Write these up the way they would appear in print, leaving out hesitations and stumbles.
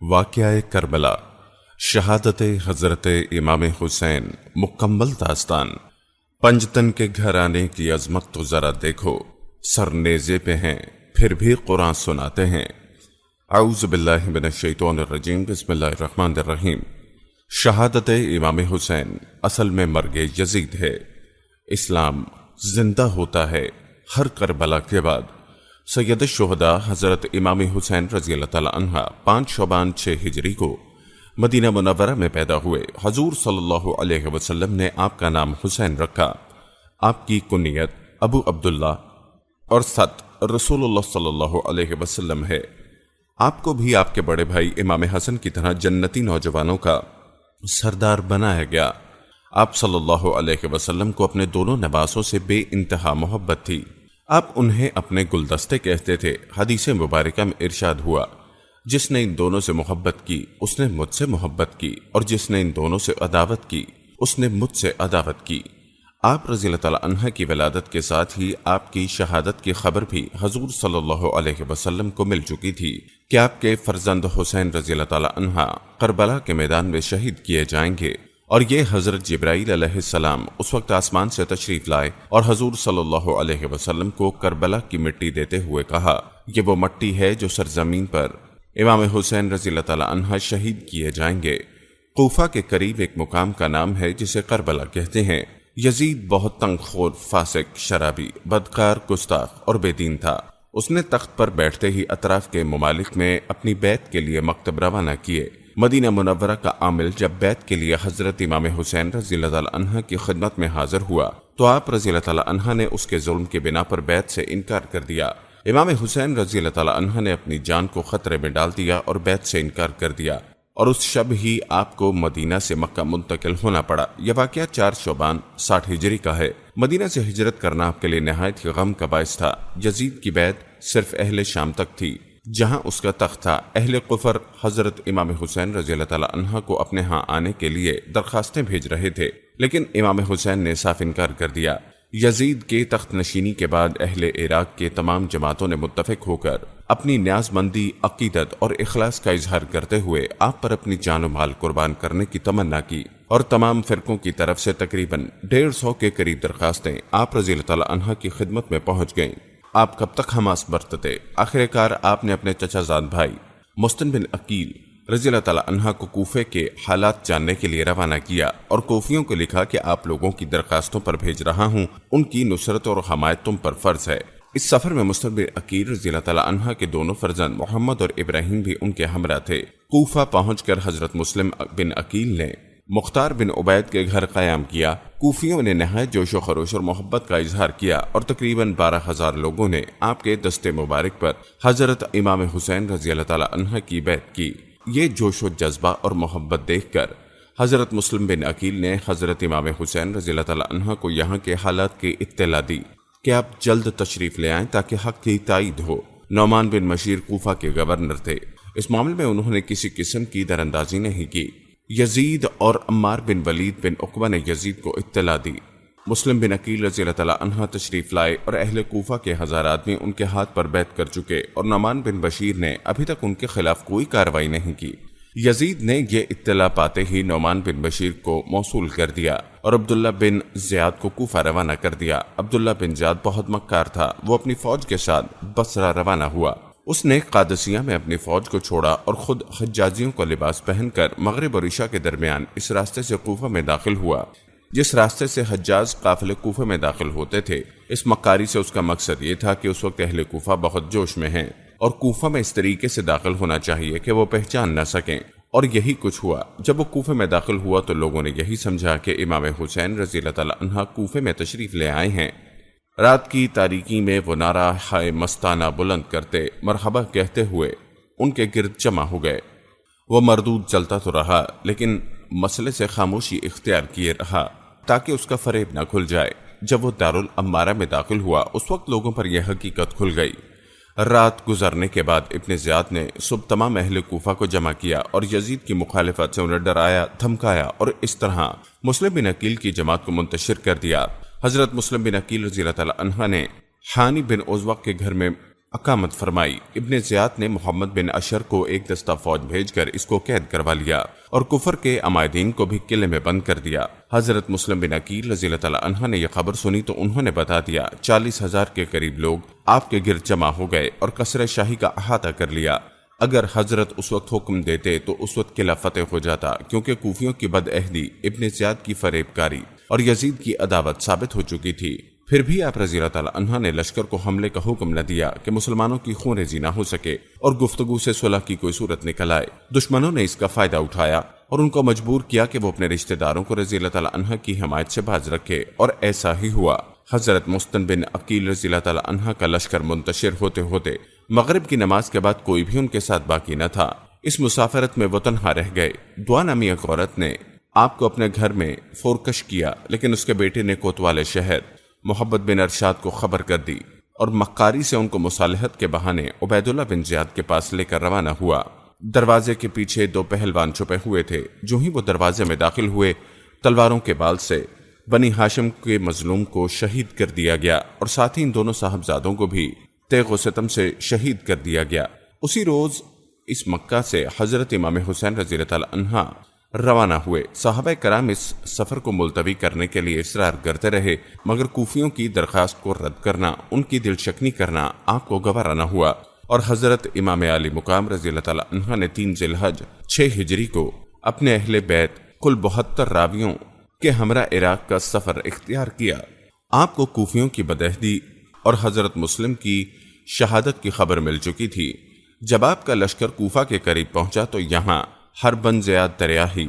واقعہ کربلا، شہادت حضرت امام حسین، مکمل داستان۔ پنجتن کے گھر آنے کی عظمت تو ذرا دیکھو، سر نیزے پہ ہیں پھر بھی قرآن سناتے ہیں۔ اعوذ باللہ من الشیطان الرجیم، بسم اللہ الرحمن الرحیم۔ شہادت امام حسین اصل میں مرگ یزید ہے۔ اسلام زندہ ہوتا ہے ہر کربلا کے بعد۔ سید الشہداء حضرت امام حسین رضی اللہ تعالی عنہ 5 شعبان 6 ہجری کو مدینہ منورہ میں پیدا ہوئے۔ حضور صلی اللہ علیہ وسلم نے آپ کا نام حسین رکھا۔ آپ کی کنیت ابو عبداللہ اور ست رسول اللہ صلی اللہ علیہ وسلم ہے۔ آپ کو بھی آپ کے بڑے بھائی امام حسن کی طرح جنتی نوجوانوں کا سردار بنایا گیا۔ آپ صلی اللہ علیہ وسلم کو اپنے دونوں نواسوں سے بے انتہا محبت تھی۔ آپ انہیں اپنے گلدستے کہتے تھے۔ حدیث مبارکہ میں ارشاد ہوا، جس نے ان دونوں سے محبت کی اس نے مجھ سے محبت کی، اور جس نے ان دونوں سے عداوت کی اس نے مجھ سے عداوت کی۔ آپ رضی اللہ تعالی عنہ کی ولادت کے ساتھ ہی آپ کی شہادت کی خبر بھی حضور صلی اللہ علیہ وسلم کو مل چکی تھی کہ آپ کے فرزند حسین رضی اللہ تعالی عنہ کربلا کے میدان میں شہید کیے جائیں گے۔ اور یہ حضرت جبرائیل علیہ السلام اس وقت آسمان سے تشریف لائے اور حضور صلی اللہ علیہ وسلم کو کربلا کی مٹی دیتے ہوئے کہا، یہ وہ مٹی ہے جو سرزمین پر امام حسین رضی اللہ تعالی عنہ شہید کیے جائیں گے۔ کوفہ کے قریب ایک مقام کا نام ہے جسے کربلا کہتے ہیں۔ یزید بہت تنگ خور، فاسق، شرابی، بدکار، گستاخ اور بے دین تھا۔ اس نے تخت پر بیٹھتے ہی اطراف کے ممالک میں اپنی بیعت کے لیے مکتب روانہ کیے۔ مدینہ منورہ کا عامل جب بیعت کے لیے حضرت امام حسین رضی اللہ تعالی عنہ کی خدمت میں حاضر ہوا تو آپ رضی اللہ تعالی عنہ نے اس کے ظلم کے بنا پر بیعت سے انکار کر دیا۔ امام حسین رضی اللہ تعالی عنہ نے اپنی جان کو خطرے میں ڈال دیا اور بیعت سے انکار کر دیا، اور اس شب ہی آپ کو مدینہ سے مکہ منتقل ہونا پڑا۔ یہ واقعہ 4 شعبان 60 ہجری کا ہے۔ مدینہ سے ہجرت کرنا آپ کے لیے نہایت ہی غم کا باعث تھا۔ یزید کی بیعت صرف اہل شام تک تھی جہاں اس کا تخت تھا۔ اہل کفر حضرت امام حسین رضی اللہ تعالی عنہ کو اپنے ہاں آنے کے لیے درخواستیں بھیج رہے تھے، لیکن امام حسین نے صاف انکار کر دیا۔ یزید کے تخت نشینی کے بعد اہل عراق کے تمام جماعتوں نے متفق ہو کر اپنی نیاز مندی، عقیدت اور اخلاص کا اظہار کرتے ہوئے آپ پر اپنی جان و مال قربان کرنے کی تمنا کی، اور تمام فرقوں کی طرف سے تقریباً 150 کے قریب درخواستیں آپ رضی اللہ تعالی عنہ کی خدمت میں پہنچ گئیں۔ آپ کب تک حماس برتتے؟ آخر کار آپ نے اپنے چچا زاد بھائی مستن بن عقیل رضی اللہ تعالی عنہ کو کوفے کے حالات جاننے کے لیے روانہ کیا، اور کوفیوں کو لکھا کہ آپ لوگوں کی درخواستوں پر بھیج رہا ہوں، ان کی نصرت اور حمایت تم پر فرض ہے۔ اس سفر میں مستن بن عقیل رضی اللہ تعالی عنہ کے دونوں فرزند محمد اور ابراہیم بھی ان کے ہمراہ تھے۔ کوفہ پہنچ کر حضرت مسلم بن عقیل نے مختار بن عبید کے گھر قیام کیا۔ کوفیوں نے نہایت جوش و خروش اور محبت کا اظہار کیا، اور تقریباً 12,000 لوگوں نے آپ کے دستے مبارک پر حضرت امام حسین رضی اللہ تعالی عنہ کی بیعت کی۔ یہ جوش و جذبہ اور محبت دیکھ کر حضرت مسلم بن عقیل نے حضرت امام حسین رضی اللہ تعالی عنہ کو یہاں کے حالات کی اطلاع دی کہ آپ جلد تشریف لے آئیں تاکہ حق کی تائید ہو۔ نعمان بن بشیر کوفہ کے گورنر تھے۔ اس معاملے میں انہوں نے کسی قسم کی دراندازی نہیں کی۔ یزید اور عمار بن ولید بن عقبہ نے یزید کو اطلاع دی۔ مسلم بن عقیل رضی اللہ تعالی عنہ تشریف لائے، اور اہل کوفہ کے 1000 آدمی ان کے ہاتھ پر بیعت کر چکے، اور نعمان بن بشیر نے ابھی تک ان کے خلاف کوئی کارروائی نہیں کی۔ یزید نے یہ اطلاع پاتے ہی نعمان بن بشیر کو موصول کر دیا اور عبداللہ بن زیاد کو کوفہ روانہ کر دیا۔ عبداللہ بن زیاد بہت مکار تھا۔ وہ اپنی فوج کے ساتھ بصرہ روانہ ہوا۔ اس نے قادسیہ میں اپنی فوج کو چھوڑا اور خود حجازیوں کا لباس پہن کر مغرب اور عشاء کے درمیان اس راستے سے کوفہ میں داخل ہوا جس راستے سے حجاز قافلے کوفہ میں داخل ہوتے تھے۔ اس مکاری سے اس کا مقصد یہ تھا کہ اس وقت اہل کوفہ بہت جوش میں ہیں، اور کوفہ میں اس طریقے سے داخل ہونا چاہیے کہ وہ پہچان نہ سکیں، اور یہی کچھ ہوا۔ جب وہ کوفہ میں داخل ہوا تو لوگوں نے یہی سمجھا کہ امام حسین رضی اللہ تعالی عنہ کوفہ میں تشریف لے آئے ہیں۔ رات کی تاریکی میں وہ نعرہ ہائے مستانہ بلند کرتے مرحبا کہتے ہوئے ان کے گرد جمع ہو گئے۔ وہ مردود چلتا تو رہا، لیکن مسئلے سے خاموشی اختیار کیے رہا تاکہ اس کا فریب نہ کھل جائے۔ جب وہ دارالعمارہ میں داخل ہوا اس وقت لوگوں پر یہ حقیقت کھل گئی۔ رات گزرنے کے بعد ابن زیاد نے صبح تمام اہل کوفہ کو جمع کیا اور یزید کی مخالفت سے انہیں ڈرایا، دھمکایا، اور اس طرح مسلم بن عقیل کی جماعت کو منتشر کر دیا۔ حضرت مسلم بن عقیل رضی اللہ تعالی عنہ نے حانی بن عزوق کے گھر میں اقامت فرمائی۔ ابن زیاد نے محمد بن اشر کو ایک دستہ فوج بھیج کر اس کو قید کروا لیا اور کفر کے عمائدین کو بھی قلعے میں بند کر دیا۔ حضرت مسلم بن عقیل رضی اللہ تعالیٰ عنہ نے یہ خبر سنی تو انہوں نے بتا دیا 40,000 کے قریب لوگ آپ کے گرد جمع ہو گئے اور قصر شاہی کا احاطہ کر لیا۔ اگر حضرت اس وقت حکم دیتے تو اس وقت قلعہ فتح ہو جاتا، کیونکہ کوفیوں کی بد عہدی، ابن زیاد کی فریب کاری اور یزید کی عداوت ثابت ہو چکی تھی۔ پھر بھی آپ رضی اللہ تعالیٰ عنہ نے لشکر کو حملے کا حکم نہ دیا کہ مسلمانوں کی خون ریزی نہ ہو سکے اور گفتگو سے صلح کی کوئی صورت نکل آئے۔ دشمنوں نے اس کا فائدہ اٹھایا اور ان کو مجبور کیا کہ وہ اپنے رشتہ داروں کو رضی اللہ تعالیٰ عنہ کی حمایت سے باز رکھے، اور ایسا ہی ہوا۔ حضرت مستن بن عقیل رضی اللہ تعالیٰ عنہ کا لشکر منتشر ہوتے ہوتے مغرب کی نماز کے بعد کوئی بھی ان کے ساتھ باقی نہ تھا۔ اس مسافرت میں وہ تنہا رہ گئے۔ دعا نامی ایک عورت نے آپ کو اپنے گھر میں فورکش کیا، لیکن اس کے بیٹے نے کوتوال شہر محبت بن ارشاد کو خبر کر دی اور مکاری سے ان کو مصالحت کے بہانے عبید اللہ بن زیاد کے پاس لے کر روانہ ہوا۔ دروازے کے پیچھے 2 پہلوان چھپے ہوئے تھے۔ جو ہی وہ دروازے میں داخل ہوئے، تلواروں کے بال سے بنی ہاشم کے مظلوم کو شہید کر دیا گیا اور ساتھ ہی ان دونوں صاحبزادوں کو بھی تیغ و ستم سے شہید کر دیا گیا۔ اسی روز اس مکہ سے حضرت امام حسین رضی اللہ تعالیٰ عنہ روانہ ہوئے۔ صحابہ کرام اس سفر کو ملتوی کرنے کے لیے اصرار کرتے رہے، مگر کوفیوں کی درخواست کو رد کرنا، ان کی دل شکنی کرنا آپ کو گوارا نہ ہوا، اور حضرت امام علی مقام رضی اللہ تعالیٰ عنہ نے 3 ذی الحج 6 ہجری کو اپنے اہل بیت کل 72 راویوں کے ہمراہ عراق کا سفر اختیار کیا۔ آپ کو کوفیوں کی بدعہدی اور حضرت مسلم کی شہادت کی خبر مل چکی تھی۔ جب آپ کا لشکر کوفہ کے قریب پہنچا تو یہاں ہر بن زیاد دریا ہی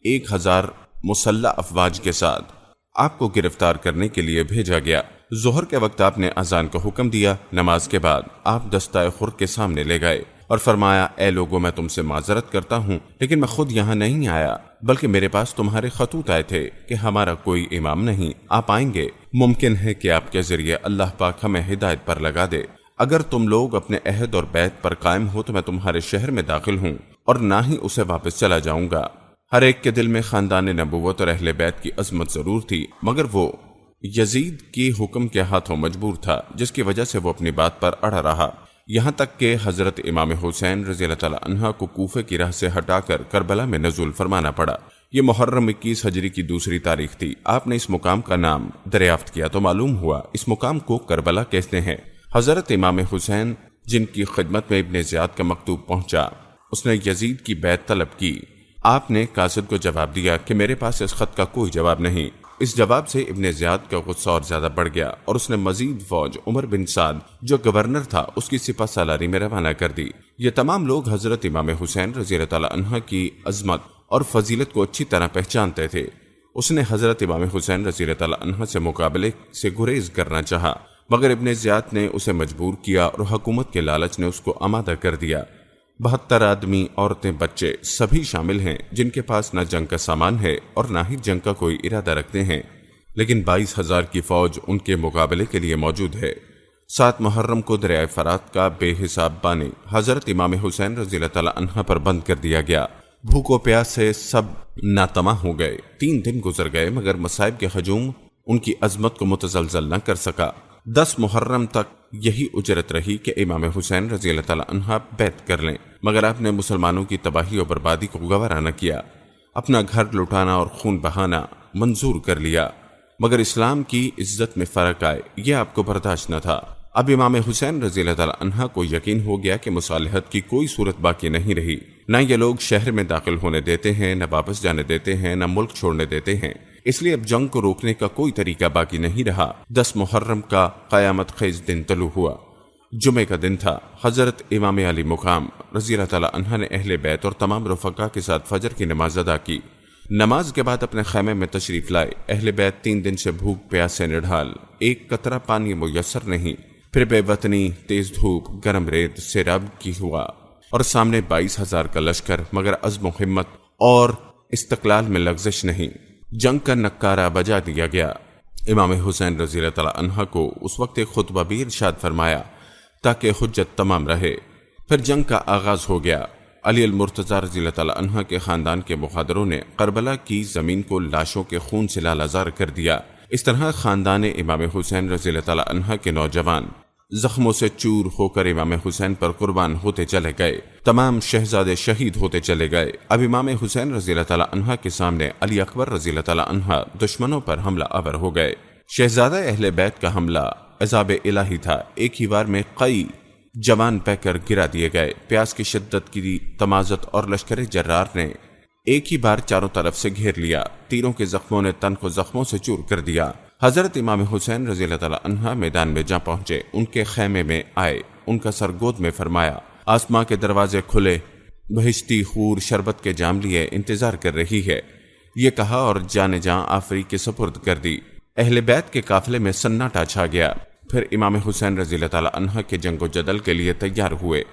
1000 مسلح افواج کے ساتھ آپ کو گرفتار کرنے کے لیے بھیجا گیا۔ ظہر کے وقت آپ نے اذان کا حکم دیا۔ نماز کے بعد آپ دستہ خر کے سامنے لے گئے اور فرمایا، اے لوگوں، میں تم سے معذرت کرتا ہوں، لیکن میں خود یہاں نہیں آیا، بلکہ میرے پاس تمہارے خطوط آئے تھے کہ ہمارا کوئی امام نہیں، آپ آئیں گے، ممکن ہے کہ آپ کے ذریعے اللہ پاک ہمیں ہدایت پر لگا دے۔ اگر تم لوگ اپنے عہد اور بیت پر قائم ہو تو میں تمہارے شہر میں داخل ہوں اور نہ ہی اسے واپس چلا جاؤں گا۔ ہر ایک کے دل میں خاندان نبوت اور اہل بیت کی عظمت ضرور تھی، مگر وہ یزید کی حکم کے ہاتھوں مجبور تھا، جس کی وجہ سے وہ اپنی بات پر اڑا رہا، یہاں تک کہ حضرت امام حسین رضی اللہ تعالیٰ عنہ کو کوفے کی راہ سے ہٹا کر کربلا میں نزول فرمانا پڑا۔ یہ محرم 21 ہجری کی دوسری تاریخ تھی۔ آپ نے اس مقام کا نام دریافت کیا تو معلوم ہوا اس مقام کو کربلا کہتے ہیں۔ حضرت امام حسین جن کی خدمت میں ابن زیاد کا مکتوب پہنچا، اس نے یزید کی بیعت طلب کی۔ آپ نے قاصد کو جواب دیا کہ میرے پاس اس خط کا کوئی جواب نہیں۔ اس جواب سے ابن زیاد کا غصہ اور زیادہ بڑھ گیا اور اس نے مزید فوج عمر بن سعد جو گورنر تھا اس کی سپہ سالاری میں روانہ کر دی۔ یہ تمام لوگ حضرت امام حسین رضی اللہ تعالیٰ عنہ کی عظمت اور فضیلت کو اچھی طرح پہچانتے تھے۔ اس نے حضرت امام حسین رضی اللہ تعالیٰ عنہ سے مقابلے سے گریز کرنا چاہا، مگر ابن زیاد نے اسے مجبور کیا اور حکومت کے لالچ نے اس کو آمادہ کر دیا۔ 72 آدمی، عورتیں، بچے سبھی شامل ہیں جن کے پاس نہ جنگ کا سامان ہے اور نہ ہی جنگ کا کوئی ارادہ رکھتے ہیں، لیکن 22,000 کی فوج ان کے مقابلے کے لیے موجود ہے۔ 7 محرم کو دریائے فرات کا بے حساب پانی حضرت امام حسین رضی اللہ تعالیٰ عنہ پر بند کر دیا گیا۔ بھوک و پیاس سے سب ناتماں ہو گئے۔ 3 دن گزر گئے مگر مصائب کے ہجوم ان کی عظمت کو متزلزل نہ کر سکا۔ 10 محرم تک یہی اجرت رہی کہ امام حسین رضی اللہ تعالیٰ عنہ بیعت کر لیں، مگر آپ نے مسلمانوں کی تباہی و بربادی کو گوارا نہ کیا۔ اپنا گھر لٹانا اور خون بہانا منظور کر لیا، مگر اسلام کی عزت میں فرق آئے، یہ آپ کو برداشت نہ تھا۔ اب امام حسین رضی اللہ تعالیٰ عنہ کو یقین ہو گیا کہ مصالحت کی کوئی صورت باقی نہیں رہی، نہ یہ لوگ شہر میں داخل ہونے دیتے ہیں، نہ واپس جانے دیتے ہیں، نہ ملک چھوڑنے دیتے ہیں، اس لیے اب جنگ کو روکنے کا کوئی طریقہ باقی نہیں رہا۔ 10 محرم کا قیامت خیز دن طلوع ہوا، جمعہ کا دن تھا۔ حضرت امام علی مقام رضی اللہ تعالیٰ عنہ نے اہل بیت اور تمام رفقا کے ساتھ فجر کی نماز ادا کی۔ نماز کے بعد اپنے خیمے میں تشریف لائے۔ اہل بیت 3 دن سے بھوک پیاس سے نڈھال، ایک قطرہ پانی میسر نہیں، پھر بے وطنی، تیز دھوپ، گرم ریت، سیراب کی ہوا اور سامنے 22,000 کا لشکر، مگر عزم و ہمت اور استقلال میں لغزش نہیں۔ جنگ کا نکارہ بجا دیا گیا۔ امام حسین رضی اللہ تعالیٰ عنہ کو اس وقت ایک خطبہ بھی ارشاد فرمایا تاکہ حجت تمام رہے۔ پھر جنگ کا آغاز ہو گیا۔ علی المرتضیٰ رضی اللہ تعالیٰ عنہ کے خاندان کے مخادروں نے کربلا کی زمین کو لاشوں کے خون سے لالازار کر دیا۔ اس طرح خاندان امام حسین رضی اللہ تعالیٰ عنہ کے نوجوان زخموں سے چور ہو کر امام حسین پر قربان ہوتے چلے گئے، تمام شہزادے شہید ہوتے چلے گئے۔ اب امام حسین رضی اللہ تعالیٰ عنہ کے سامنے علی اکبر رضی اللہ تعالیٰ عنہ دشمنوں پر حملہ آور ہو گئے۔ شہزادہ اہل بیت کا حملہ عذاب الہی تھا، ایک ہی بار میں کئی جوان پیکر گرا دیے گئے۔ پیاس کی شدت کی تمازت اور لشکر جرار نے ایک ہی بار چاروں طرف سے گھیر لیا، تیروں کے زخموں نے تن کو زخموں سے چور کر دیا۔ حضرت امام حسین رضی اللہ تعالیٰ عنہ میدان میں جا پہنچے، ان کے خیمے میں آئے، ان کا سر گود میں فرمایا، آسماں کے دروازے کھلے، بہشتی حور شربت کے جام لیے انتظار کر رہی ہے، یہ کہا اور جانے جاں آفری کے سپرد کر دی۔ اہل بیت کے قافلے میں سناٹا چھا گیا۔ پھر امام حسین رضی اللہ تعالیٰ عنہ کے جنگ و جدل کے لیے تیار ہوئے۔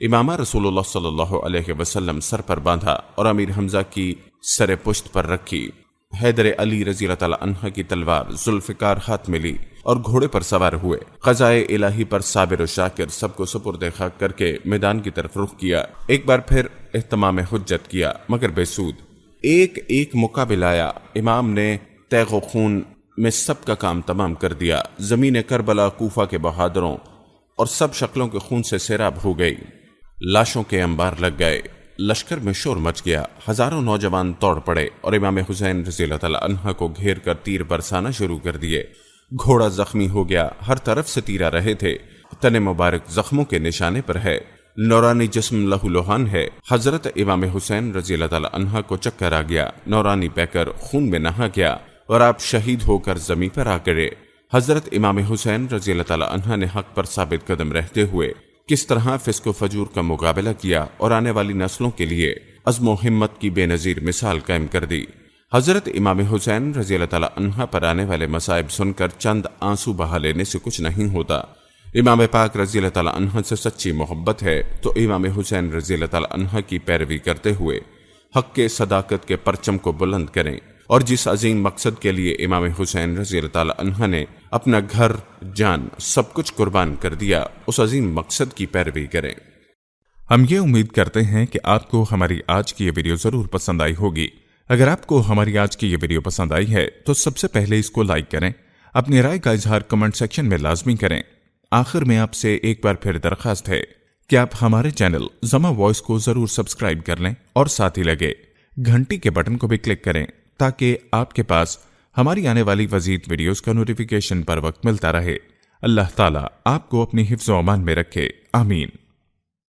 امامہ رسول اللہ صلی اللہ علیہ وسلم سر پر باندھا اور امیر حمزہ کی سر پشت پر رکھی۔ حیدر علی رضی اللہ تعالیٰ عنہ کی تلوار ذوالفقار ہاتھ میں لی اور گھوڑے پر سوار ہوئے۔ قضائے الہی پر صابر و شاکر سب کو سپرد خاک کر کے میدان کی طرف رخ کیا۔ ایک بار پھر اہتمام حجت کیا مگر بے سود۔ ایک ایک مقابل آیا، امام نے تیغ و خون میں سب کا کام تمام کر دیا۔ زمین کربلا کوفہ کے بہادروں اور سب شکلوں کے خون سے سیراب ہو گئی، لاشوں کے انبار لگ گئے، لشکر میں شور مچ گیا، ہزاروں نوجوان توڑ پڑے اور امام حسین رضی اللہ تعالیٰ عنہ کو گھیر کر تیر برسانا شروع کر دیے۔ گھوڑا زخمی ہو گیا، ہر طرف سے تیر آ رہے تھے، تن مبارک زخموں کے نشانے پر ہے، نورانی جسم لہو لوہان ہے۔ حضرت امام حسین رضی اللہ تعالیٰ عنہ کو چکر آ گیا، نورانی پیکر خون میں نہا گیا اور آپ شہید ہو کر زمین پر آ گرے۔ حضرت امام حسین رضی اللہ تعالیٰ عنہ نے حق پر ثابت قدم رہتے ہوئے کس طرح فسق و فجور کا مقابلہ کیا اور آنے والی نسلوں کے لیے عزم و ہمت کی بے نظیر مثال قائم کر دی۔ حضرت امام حسین رضی اللہ تعالیٰ عنہ پر آنے والے مصائب سن کر چند آنسو بہا لینے سے کچھ نہیں ہوتا۔ امام پاک رضی اللہ تعالیٰ عنہ سے سچی محبت ہے تو امام حسین رضی اللہ تعالیٰ عنہ کی پیروی کرتے ہوئے حق کے صداقت کے پرچم کو بلند کریں، اور جس عظیم مقصد کے لیے امام حسین رضی اللہ تعالیٰ عنہ نے اپنا گھر جان سب کچھ قربان کر دیا، اس عظیم مقصد کی پیروی کریں۔ ہم یہ امید کرتے ہیں کہ آپ کو ہماری آج کی یہ ویڈیو ضرور پسند آئی ہوگی۔ اگر آپ کو ہماری آج کی یہ ویڈیو پسند آئی ہے تو سب سے پہلے اس کو لائک کریں، اپنی رائے کا اظہار کمنٹ سیکشن میں لازمی کریں۔ آخر میں آپ سے ایک بار پھر درخواست ہے کہ آپ ہمارے چینل زما وائس کو ضرور سبسکرائب کر لیں اور ساتھ ہی لگے گھنٹی کے بٹن کو بھی کلک کریں تاکہ آپ کے پاس ہماری آنے والی مزید ویڈیوز کا نوٹیفیکیشن پر وقت ملتا رہے۔ اللہ تعالیٰ آپ کو اپنی حفظ و امان میں رکھے، آمین۔